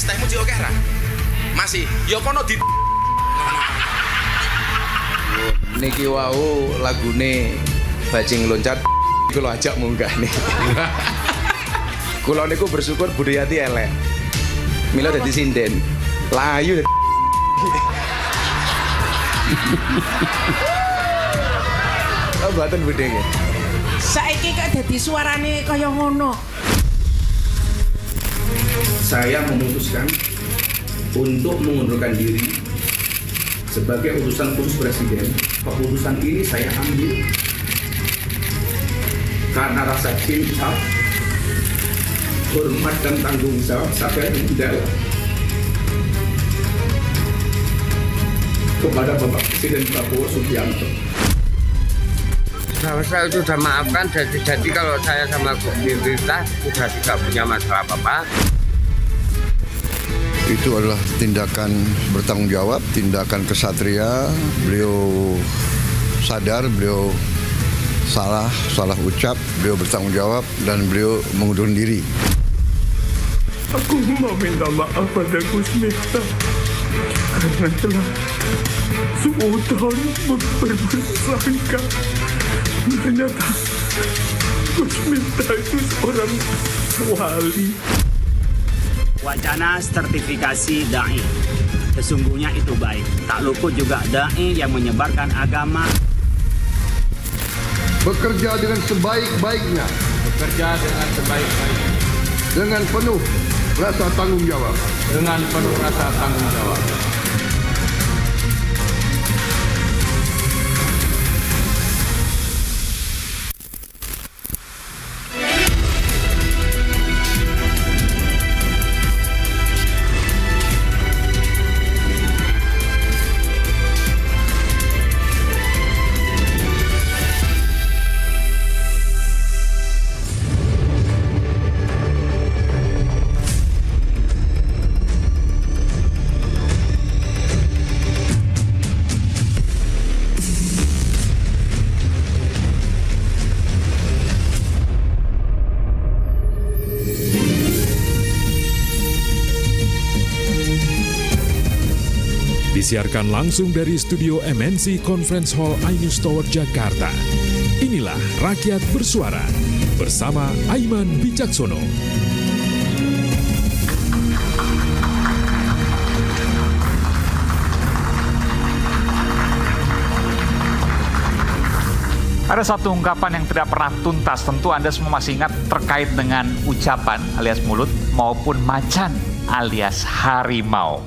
tehmu jek akeh ra? Masih, ya kono di Niki wau lagune Bajing Loncat kula ajak munggah nih. Kula niku bersyukur Budayati elek. Mila dadi sinden. Layu dadi Oh, mboten budhe nggih. Saiki kok dadi suarane kaya ngono. Saya memutuskan untuk mengundurkan diri sebagai utusan khusus presiden. Keputusan ini saya ambil karena rasa cinta, hormat dan tanggung jawab saya mendalam kepada Bapak Presiden Prabowo Subianto. Saya sudah maafkan, jadi kalau saya sama pemerintah sudah tidak punya masalah apa-apa. Itu adalah tindakan bertanggung jawab, tindakan kesatria. Beliau sadar, beliau salah ucap, beliau bertanggung jawab dan beliau mengundurkan diri. Aku mau minta maaf pada Gus Miftah karena telah suudon berprasangka. Ternyata Gus Miftah itu seorang wali. Wacana sertifikasi da'i sesungguhnya itu baik. Tak luput juga da'i yang menyebarkan agama. Bekerja dengan sebaik-baiknya. Dengan penuh rasa tanggung jawab. Disiarkan langsung dari studio MNC Conference Hall Ainus Tower Jakarta. Inilah Rakyat Bersuara bersama Aiman Wicaksono. Ada satu ungkapan yang tidak pernah tuntas, tentu Anda semua masih ingat, terkait dengan ucapan alias mulut maupun macan alias harimau.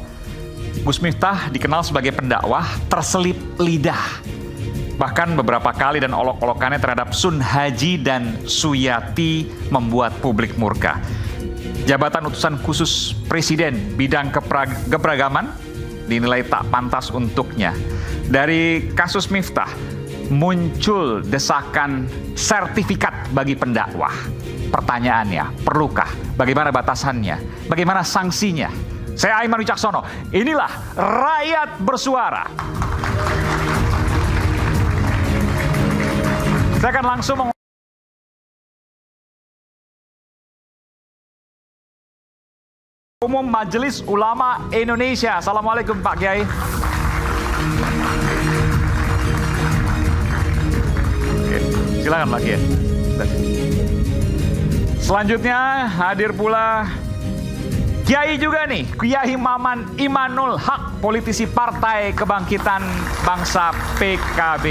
Gus Miftah dikenal sebagai pendakwah terselip lidah. Bahkan beberapa kali dan olok-olokannya terhadap Sun Haji dan Suyati membuat publik murka. Jabatan utusan khusus presiden bidang keberagaman dinilai tak pantas untuknya. Dari kasus Miftah muncul desakan sertifikat bagi pendakwah. Pertanyaannya, perlukah? Bagaimana batasannya? Bagaimana sanksinya? Saya Aiman Wicaksono, inilah Rakyat Bersuara. Saya akan langsung Umum Majelis Ulama Indonesia. Assalamualaikum Pak Kiai. Oke, silakan Pak Kiai. Selanjutnya hadir pula Kiai juga nih, Kiai Maman Imanul Haq, politisi Partai Kebangkitan Bangsa PKB.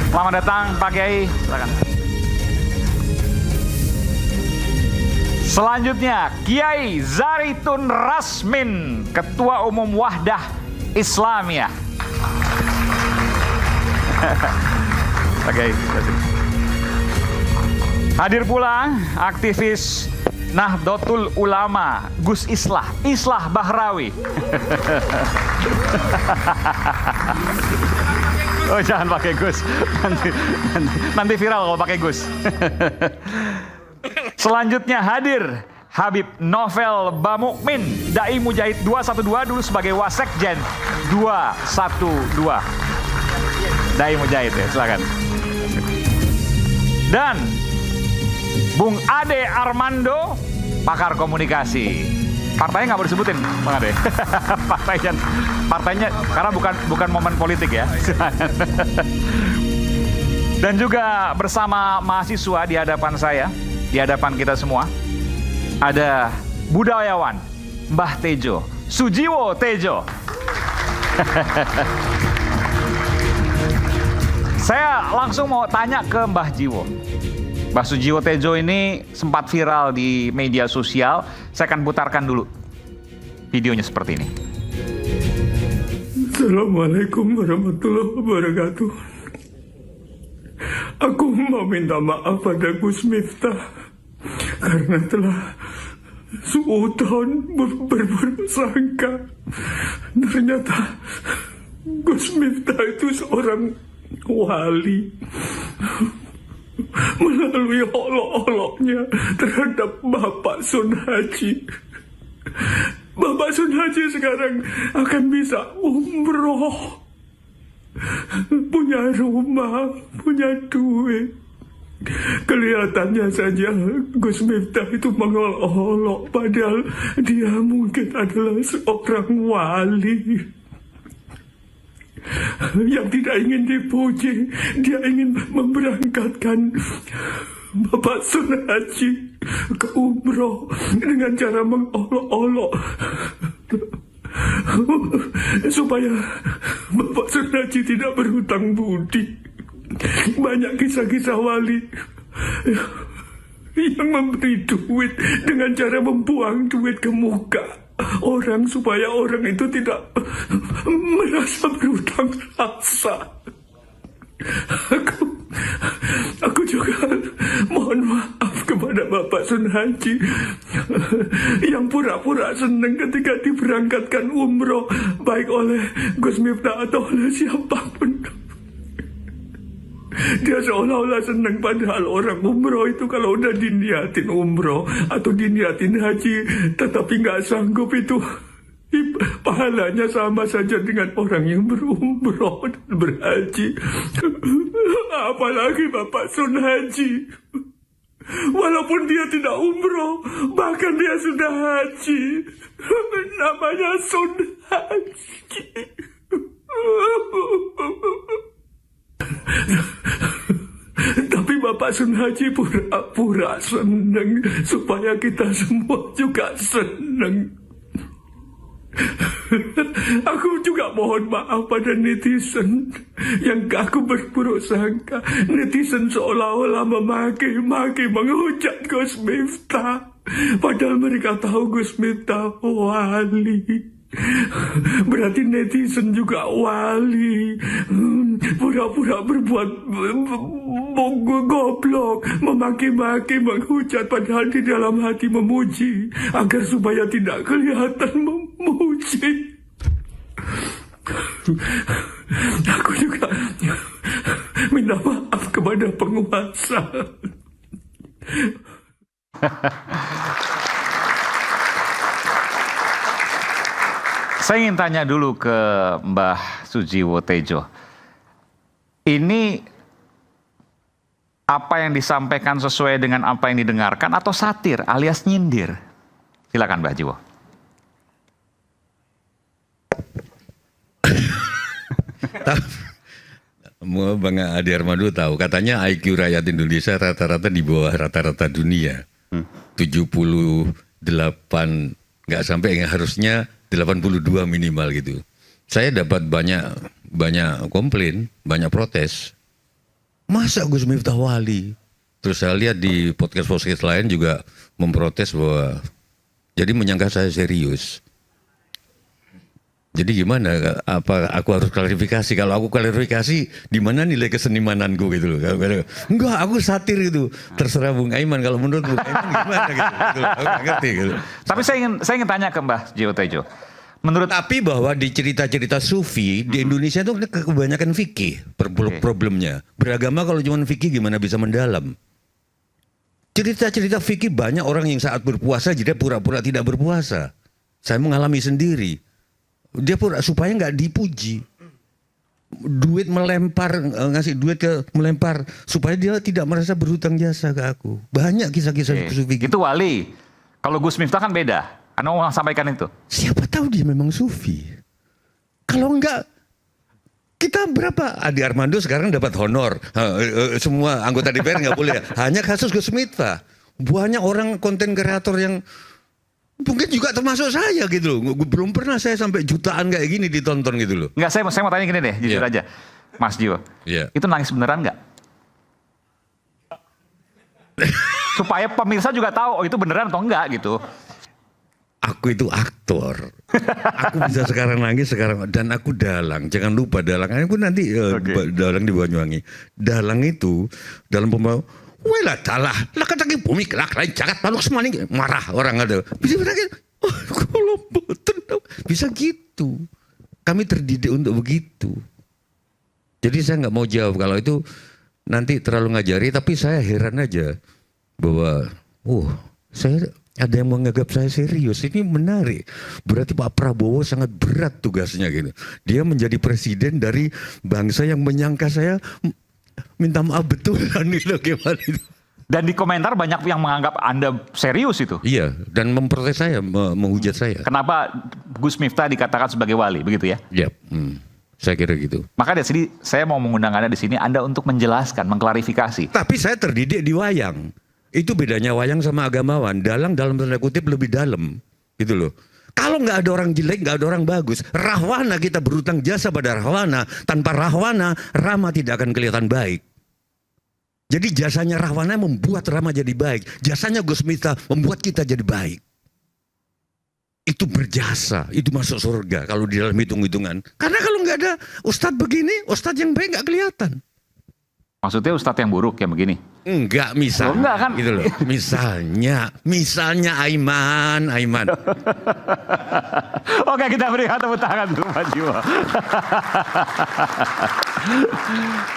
Selamat datang Pak Kiai, silakan. Selanjutnya Kiai Zaritun Rasmin, Ketua Umum Wahdah Islamiyah. Pak Kiai, hadir pula aktivis Nahdlatul Ulama Gus Islah Bahrawi. Oh jangan pakai Gus, nanti viral kalau pakai Gus. Selanjutnya hadir Habib Novel Bamukmin, Dai Mujahid 212, dulu sebagai Wasekjen 212. Dai Mujahid ya, silakan. Dan Bung Ade Armando, pakar komunikasi. Partainya nggak boleh disebutin, Bang Ade. partainya karena bukan momen politik ya. Dan juga bersama mahasiswa di hadapan saya, di hadapan kita semua, ada budayawan Mbah Tejo, Sujiwo Tejo. Saya langsung mau tanya ke Mbah Jiwo. Mbah Sujiwo Tejo ini sempat viral di media sosial. Saya akan putarkan dulu videonya seperti ini. Assalamualaikum warahmatullahi wabarakatuh. Aku mau minta maaf pada Gus Miftah karena telah suudon berburuk sangka. Ternyata Gus Miftah itu seorang wali. Melalui olok-oloknya terhadap Bapak Sun Haji. Bapak Sun Haji sekarang akan bisa umroh. Punya rumah, punya duit. Kelihatannya saja Gus Miftah itu mengolok-olok, padahal dia mungkin adalah seorang wali yang tidak ingin dipuji. Dia ingin memberangkatkan Bapak Sun Haji ke umroh dengan cara mengolok-olok supaya Bapak Sun Haji tidak berhutang budi. Banyak kisah-kisah wali yang memberi duit dengan cara membuang duit ke muka orang supaya orang itu tidak merasa berhutang rasa. Aku juga mohon maaf kepada Bapak Sun Haji yang pura-pura senang ketika diberangkatkan umroh baik oleh Gus Miftah atau oleh siapapun. Dia seolah-olah senang, padahal orang umroh itu kalau udah diniatin umroh atau diniatin haji tetapi nggak sanggup, itu pahalanya sama saja dengan orang yang berumroh dan berhaji. Apalagi Bapak Sun Haji, walaupun dia tidak umroh, bahkan dia sudah haji, namanya Sun Haji. Tapi Bapak Sun Haji pura-pura senang supaya kita semua juga senang. Aku juga mohon maaf pada netizen yang aku berburuk sangka. Netizen seolah-olah memaki-maki, menghujat Gus Miftah, padahal mereka tahu Gus Miftah wali. Berarti netizen juga wali. Pura-pura berbuat goblok, memaki-maki, menghujat, padahal di dalam hati memuji agar supaya tidak kelihatan memuji. Aku juga minta maaf kepada penguasa. Saya ingin tanya dulu ke Mbah Sujiwo Tejo. Ini apa yang disampaikan sesuai dengan apa yang didengarkan atau satir alias nyindir? Silakan Mbah Jiwo. Bang Ade Armando tahu, katanya IQ rakyat Indonesia rata-rata di bawah rata-rata dunia. 78 nggak sampai, harusnya 82 minimal gitu. Saya dapat banyak komplain, banyak protes. Masa Gus Miftah wali? Terus saya lihat di podcast lain juga memprotes bahwa, jadi menyangka saya serius. Jadi gimana? Apa aku harus klarifikasi? Kalau aku klarifikasi, di mana nilai kesenimananku gitu loh? Enggak, aku satir gitu. Terserah Bung Aiman. Kalau menurut Bung Aiman gimana gitu? Aku nggak ngerti gitu. Tapi saya ingin tanya ke Mbah Jiwo Tejo. Tapi bahwa di cerita-cerita sufi di Indonesia itu kebanyakan fikih problemnya. Beragama kalau cuma fikih gimana bisa mendalam? Cerita-cerita fikih banyak orang yang saat berpuasa jadi pura-pura tidak berpuasa. Saya mengalami sendiri. Dia pura supaya nggak dipuji. Duit melempar, ngasih duit ke melempar supaya dia tidak merasa berhutang jasa ke aku. Banyak kisah-kisah sufi. Itu wali. Kalau Gus Miftah kan beda. Anda mau sampaikan itu? Siapa tahu dia memang sufi. Kalau enggak, kita berapa? Adi Armando sekarang dapat honor. Semua anggota DPR nggak boleh. Hanya kasus Gus Miftah. Banyak orang konten kreator yang mungkin juga termasuk saya gitu loh. Belum pernah saya sampai jutaan kayak gini ditonton gitu loh. Enggak, saya mau tanya gini deh, jujur aja. Mas Jiwo, itu nangis beneran nggak? Supaya pemirsa juga tahu, oh itu beneran atau enggak gitu. Aku itu aktor. Aku bisa sekarang nangis sekarang, dan aku dalang. Jangan lupa dalang. Aku nanti dalang di Banyuwangi. Dalang itu dalam pembawa. Wela talah, lah katanya bumi kelak lain jagat lalu semuanya marah orang ada. Bisa berangkat. Oh, kalau boten bisa gitu. Kami terdidik untuk begitu. Jadi saya nggak mau jawab kalau itu nanti terlalu ngajari. Tapi saya heran aja bahwa, saya ada yang menganggap saya serius. Ini menarik. Berarti Pak Prabowo sangat berat tugasnya gitu. Dia menjadi presiden dari bangsa yang menyangka saya minta maaf betulan gitu, gimana itu. Dan di komentar banyak yang menganggap Anda serius itu. Iya, dan memprotes saya, menghujat saya. Kenapa Gus Miftah dikatakan sebagai wali, begitu ya? Iya, saya kira gitu. Maka dari sini saya mau mengundang Anda di sini, Anda untuk menjelaskan, mengklarifikasi. Tapi saya terdidik di wayang. Itu bedanya wayang sama agamawan. Dalang dalam tanda kutip lebih dalam, gitu loh. Kalau nggak ada orang jelek, nggak ada orang bagus. Rahwana, kita berutang jasa pada Rahwana. Tanpa Rahwana, Rama tidak akan kelihatan baik. Jadi jasanya Rahwana membuat Rama jadi baik. Jasanya Gus Miftah membuat kita jadi baik. Itu berjasa, itu masuk surga kalau di dalam hitung-hitungan. Karena kalau nggak ada ustadz begini, ustadz yang baik nggak kelihatan. Maksudnya ustadz yang buruk yang begini? Enggak, misalnya. Enggak kan? Gitu loh. Misalnya Aiman. Oke, kita berikan tepuk tangan dulu Pak Jiwo.